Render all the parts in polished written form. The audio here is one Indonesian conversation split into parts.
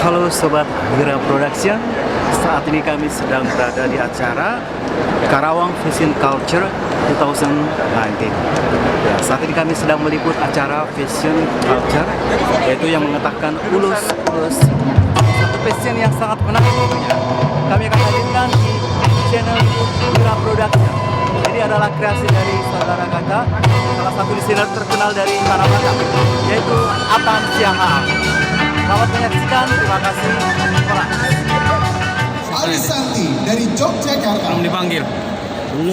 Halo Sobat Gira Production, saat ini kami sedang berada di acara Karawang Fashion Culture 2019. Ya, saat ini kami sedang meliput acara Fashion Culture, yaitu yang mengatakan ulus-ulus satu fashion yang sangat menarik tentunya. Kami akan hadirkan di channel Gira Production. Ini adalah kreasi dari saudara kata, salah satu desainer terkenal dari Tanah Batak, yaitu Atan Siahaan. Selamat menyaksikan, terima kasih. Alisanti dari Yogyakarta. Belum dipanggil.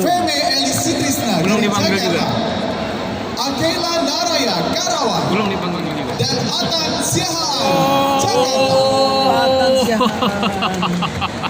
Feme Elisi Krisna Belum dari dipanggil Jakarta. juga. Akela Naraya Karawang. Belum dipanggil juga. Dan Atan Siahaan Jakarta. Atan Siahaan.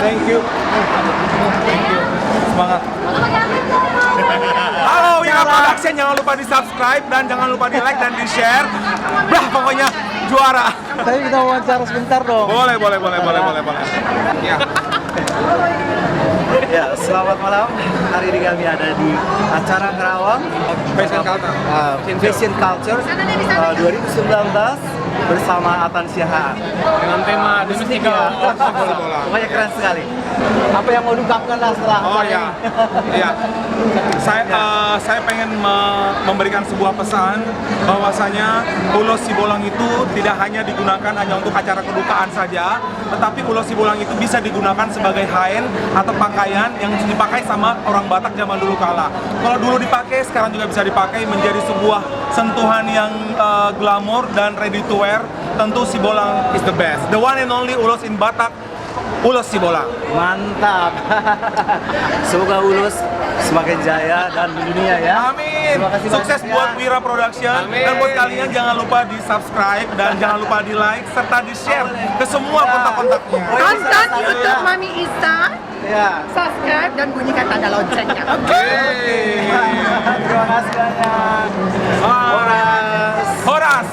Thank you. Semangat. Halo Wira Production, jangan lupa di subscribe dan jangan lupa di like dan di share. Bah, pokoknya juara. Tapi kita wawancara sebentar dong. Boleh. Ya. Ya, selamat malam. Hari ini kami ada di acara Karawang Fashion Culture. Fashion Culture 2019 bersama Atan Siahaan. Dengan tema Domestika Bola. Pokoknya keren sekali. Apa yang mau diungkapkan lah setelah Oh acara ya, ini? iya. Saya pengen memberikan sebuah pesan bahwasanya ulos Sibolang itu tidak hanya digunakan hanya untuk acara kedukaan saja, tetapi ulos Sibolang itu bisa digunakan sebagai kain atau pakaian yang dipakai sama orang Batak zaman dulu kala. Kalau dulu dipakai, sekarang juga bisa dipakai menjadi sebuah sentuhan yang glamor dan ready to wear. Tentu Sibolang is the best. The one and only ulos in Batak, ulos Sibolang. Mantap. Semoga Ulus semakin jaya dan mendunia ya. Amin. Terima kasih Sukses banyak buat ya. Wira Production. Dan buat kalian jangan lupa di subscribe dan jangan lupa di like serta di share ke semua kontak-kontaknya. Tonton YouTube Mami Isa, Ya. subscribe dan bunyikan tanda loncengnya. Yeay. Terima kasih banyak. Horas. Horas.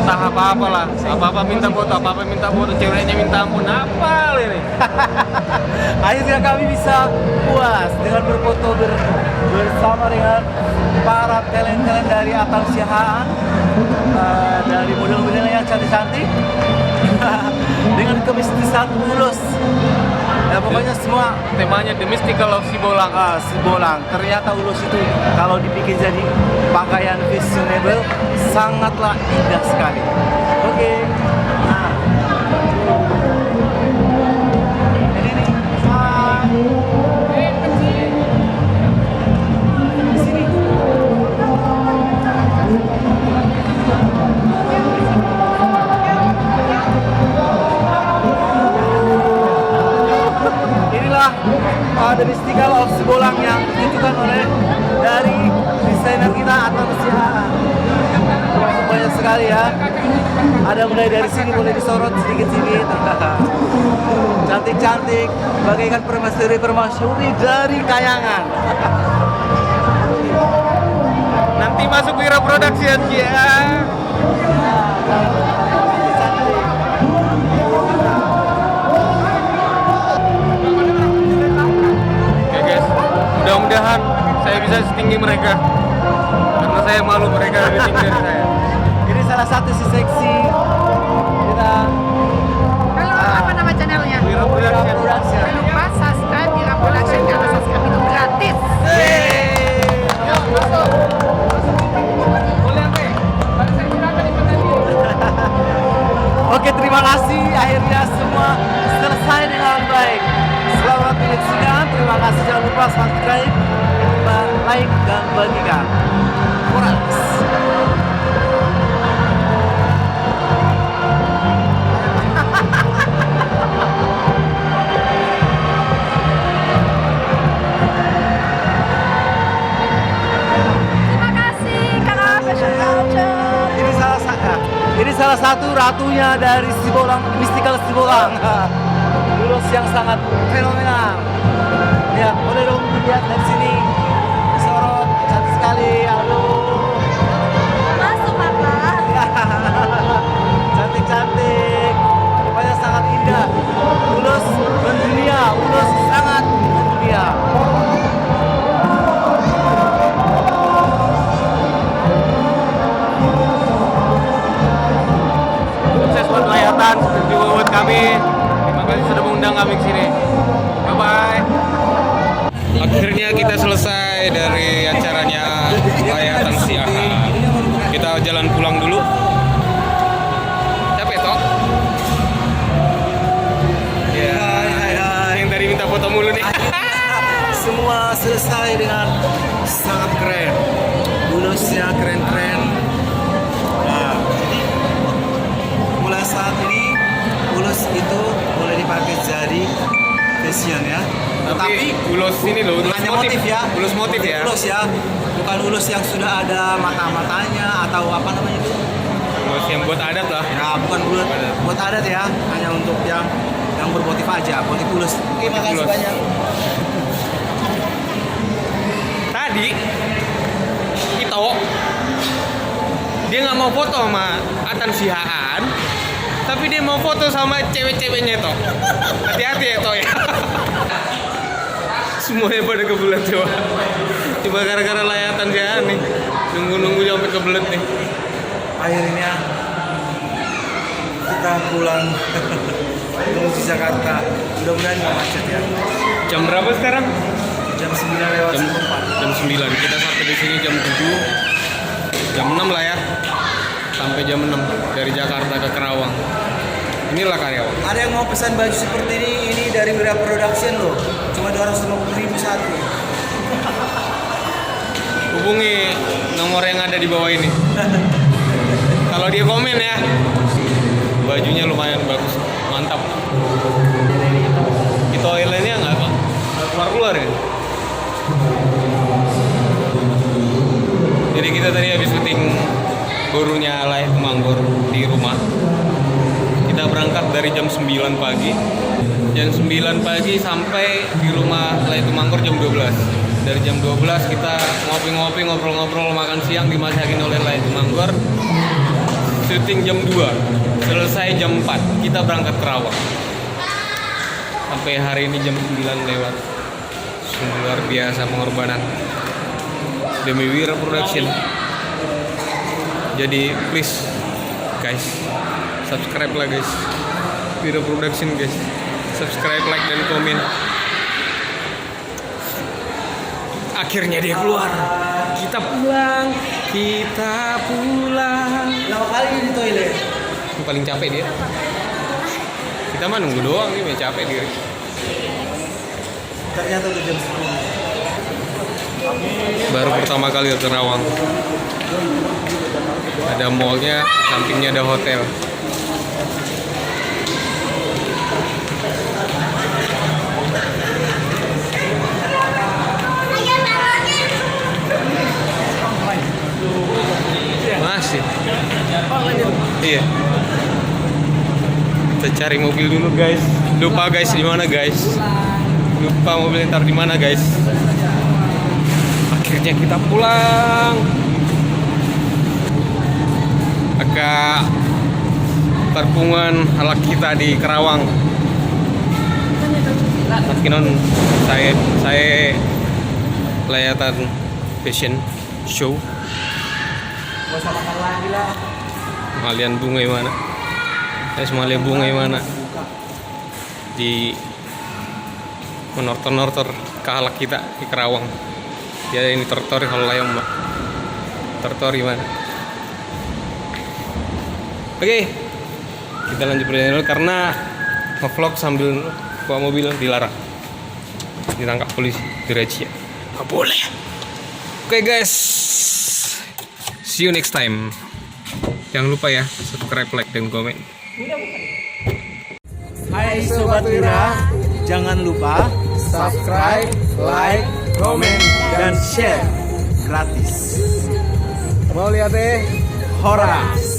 Entah apa-apa lah, apa-apa minta foto, ceweknya minta ampun, apa ini? Akhirnya kami bisa puas dengan berfoto bersama dengan para talent-talent dari Atan Siahaan, dari model-model yang cantik-cantik dengan kemistisan Ulus. Ya, pokoknya semua Temanya The Mystical of Sibolang. Sibolang. Ternyata Ulus itu kalau dibikin jadi pakaian fashionable sangatlah indah sekali. Oke. Nah. Ini nih. Di sini. Inilah The Mystical of Sibolang yang ditunjukkan oleh dari desainer kita Atan Siahaan. Banyak sekali ya. Ada mulai dari sini, boleh disorot sedikit-sedikit. Cantik-cantik, bagaikan permaisuri-permaisuri dari kayangan. Nanti masuk Wira Production ya. Oke guys, mudah-mudahan saya bisa setinggi mereka. Karena saya malu mereka lebih tinggi dari saya. Ini salah satu seksi kita Halo, apa nama channelnya? Wira Production. Production. Jangan lupa subscribe Wira Production karena subscribe itu gratis. Yuk, masuk. Oke, terima kasih. Akhirnya semua selesai dengan baik. Selamat menyaksikan. Terima kasih. Jangan lupa subscribe, like, dan bagikan. Horas. Terima kasih Kakak Fashion Culture. Ini salah satu ratunya dari Sibolang, Mystical Sibolang. Ulus yang sangat fenomenal. Ya, boleh dong dilihat dari sini. Sorot, cantik sekali. Aduh. Masuk Kakak. Cantik-cantik. Pokoknya sangat indah. Ulus mendunia. Ulus sangat mendunia. Sukses buat layatan, sukses juga buat kami. Terima kasih sudah mengundang kami ke sini. Bye bye. Akhirnya kita selesai dari acaranya layatan Siahaan. Kita jalan pulang dulu. Capek toh? Ya. Yang tadi minta foto mulu nih. Semua selesai dengan sangat keren. Ulusnya keren-keren. Nah, jadi mulai saat ini ulus itu boleh dipakai jadi fashion ya. Tapi ulos ini loh, ulus hanya motif ya. Ulus motif ya. Ulus ya. Bukan ulus yang sudah ada mata-matanya atau apa namanya itu. Ulus yang buat adat lah. Ya, bukan buat adat ya. Hanya untuk yang bermotif aja, motif ulus. Oke, makasih Ulus. banyak. Tadi Ito dia nggak mau foto sama Atan Sihaan, tapi dia mau foto sama cewek-ceweknya Ito. Hati-hati ya Ito ya. Semuanya pada kebelet coba. Coba gara-gara layatan Sihaan nih. Nunggu-nunggu sampai kebelet nih. Akhirnya kita pulang menuju Jakarta. Mudah-mudahan nggak macet ya. Jam berapa sekarang? Jam 9 lewat 4. Jam 9. Kita sampai di sini jam 7. Jam 6 lah ya. Sampai jam 6 dari Jakarta ke Kerawang. Inilah Karawang. Ada yang mau pesan baju seperti ini dari Wira Production loh. Cuma 250.000 satu. Hubungi nomor yang ada di bawah ini. Kalau dia komen ya. Bajunya lumayan bagus, mantap. Itu oilnya nggak apa? Keluar ya. Jadi kita tadi habis syuting gurunya Layak Tumanggor di rumah. Kita berangkat dari jam 9 pagi. Jam 9 pagi sampai di rumah Layak Tumanggor jam 12. Dari jam 12 kita ngopi-ngopi, ngobrol-ngobrol, makan siang dimasakin oleh Layak Tumanggor. Syuting jam 2. Selesai jam 4. Kita berangkat Kerawang. Sampai hari ini jam 9 lewat. Sungguh luar biasa pengorbanan demi Wira Production. Jadi please guys, subscribe lah guys, Wira Production guys. Subscribe, like, dan komen. Akhirnya dia keluar. Kita pulang. Berapa kali di toilet? Yang paling capek dia. Kita mah nunggu doang nih, capek dia. Ternyata udah jam 10. Baru pertama kali ke Kerawang. Ada mallnya, sampingnya ada hotel. Masih. Iya. Kita cari mobil dulu guys. Lupa guys di mana guys. Lupa mobil ntar di mana guys. Akhirnya kita pulang. Agak perpungan halak kita di Kerawang. Tapi non saya layatan fashion show. Gak usah makan lagi lah. Malian bunga mana? Malian bunga mana? Di menortor kehalak kita di Kerawang. Ya ini tortori kalau layang mbak. Tortori mana? Oke, kita lanjut perjalanan dulu karena nge-vlog sambil bawa mobil dilarang. Ditangkap polisi, dirazia. Nggak boleh. Oke guys, see you next time. Jangan lupa ya, subscribe, like, dan komen. Hai Sobat Wira, jangan lupa subscribe, like, komen, dan share gratis. Mau lihat deh? Horas.